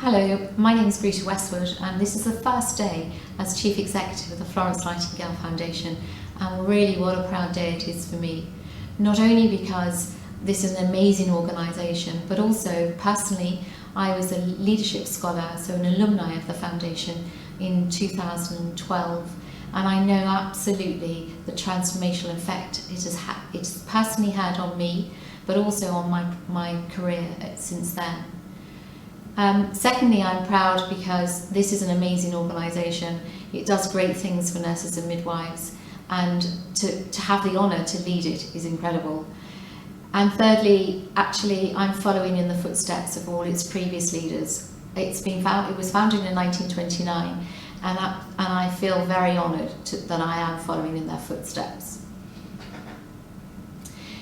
Hello, my name is Greta Westwood and this is the first day as Chief Executive of the Florence Nightingale Foundation, and really what a proud day it is for me. Not only because this is an amazing organisation, but also personally I was a leadership scholar, so an alumni of the foundation in 2012, and I know absolutely the transformational effect it's personally had on me, but also on my career since then. Secondly, I'm proud because this is an amazing organisation. It does great things for nurses and midwives, and to have the honour to lead it is incredible. And thirdly, actually, I'm following in the footsteps of all its previous leaders. It was founded in 1929, and I feel very honoured that I am following in their footsteps.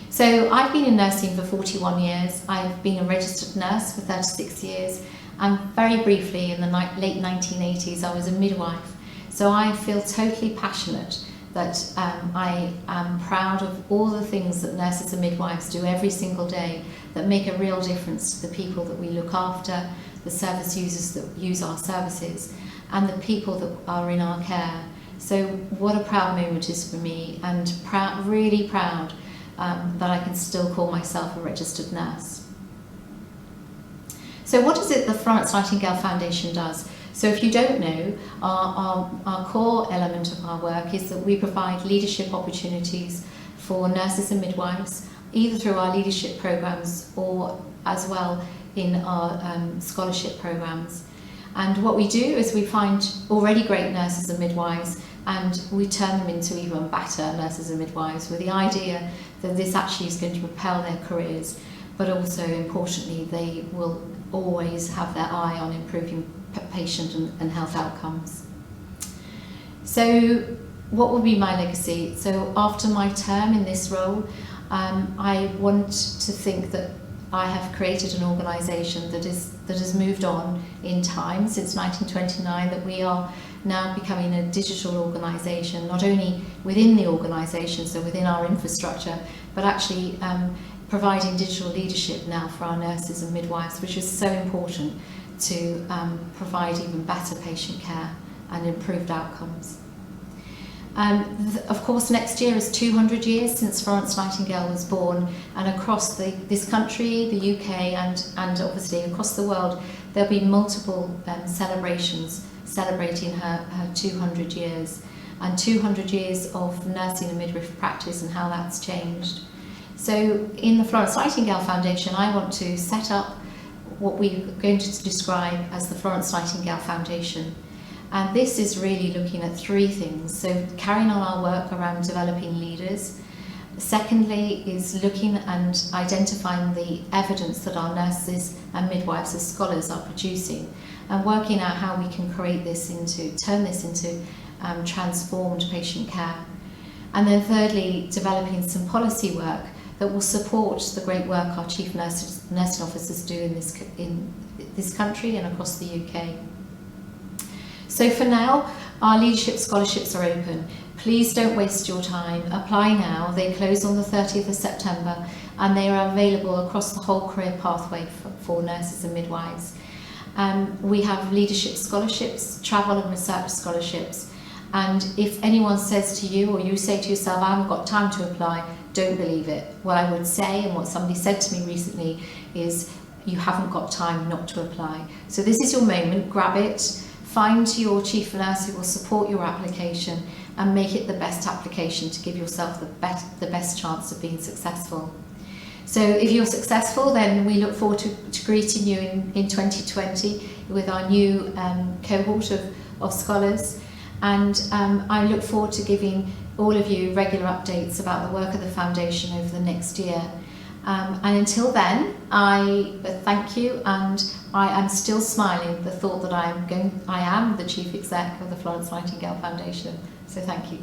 So I've been in nursing for 41 years. I've been a registered nurse for 36 years, and very briefly in the late 1980s I was a midwife. So I feel totally passionate that I am proud of all the things that nurses and midwives do every single day that make a real difference to the people that we look after, the service users that use our services, and the people that are in our care. So what a proud moment it is for me, and really proud that I can still call myself a registered nurse. So what is it the Florence Nightingale Foundation does? So if you don't know, our core element of our work is that we provide leadership opportunities for nurses and midwives, either through our leadership programs or as well in our scholarship programs. And what we do is we find already great nurses and midwives and we turn them into even better nurses and midwives, with the idea that this actually is going to propel their careers, but also importantly they will always have their eye on improving patient and health outcomes. So what will be my legacy? So after my term in this role, I want to think that I have created an organisation that has moved on in time since 1929, that we are now becoming a digital organisation, not only within the organisation, so within our infrastructure, but actually providing digital leadership now for our nurses and midwives, which is so important to provide even better patient care and improved outcomes. Of course, next year is 200 years since Florence Nightingale was born, and across this country, the UK, and obviously across the world, there'll be multiple celebrations celebrating her 200 years, and 200 years of nursing and midwifery practice and how that's changed. So in the Florence Nightingale Foundation, I want to set up what we're going to describe as the Florence Nightingale Foundation. And this is really looking at three things. So carrying on our work around developing leaders. Secondly is looking and identifying the evidence that our nurses and midwives as scholars are producing, and working out how we can turn this into transformed patient care. And then thirdly, developing some policy work that will support the great work our chief nursing officers do in this country and across the UK. So for now, our leadership scholarships are open. Please don't waste your time. Apply now. They close on the 30th of September and they are available across the whole career pathway for nurses and midwives. We have leadership scholarships, travel and research scholarships. And if anyone says to you, or you say to yourself, I haven't got time to apply, don't believe it. What I would say, and what somebody said to me recently, is you haven't got time not to apply. So this is your moment, grab it, find your chief nurse who will support your application and make it the best application to give yourself the best chance of being successful. So if you're successful, then we look forward to greeting you in 2020 with our new cohort of scholars. And I look forward to giving all of you regular updates about the work of the foundation over the next year. And until then, I thank you, and I am still smiling at the thought that I am the Chief Exec of the Florence Nightingale Foundation. So thank you.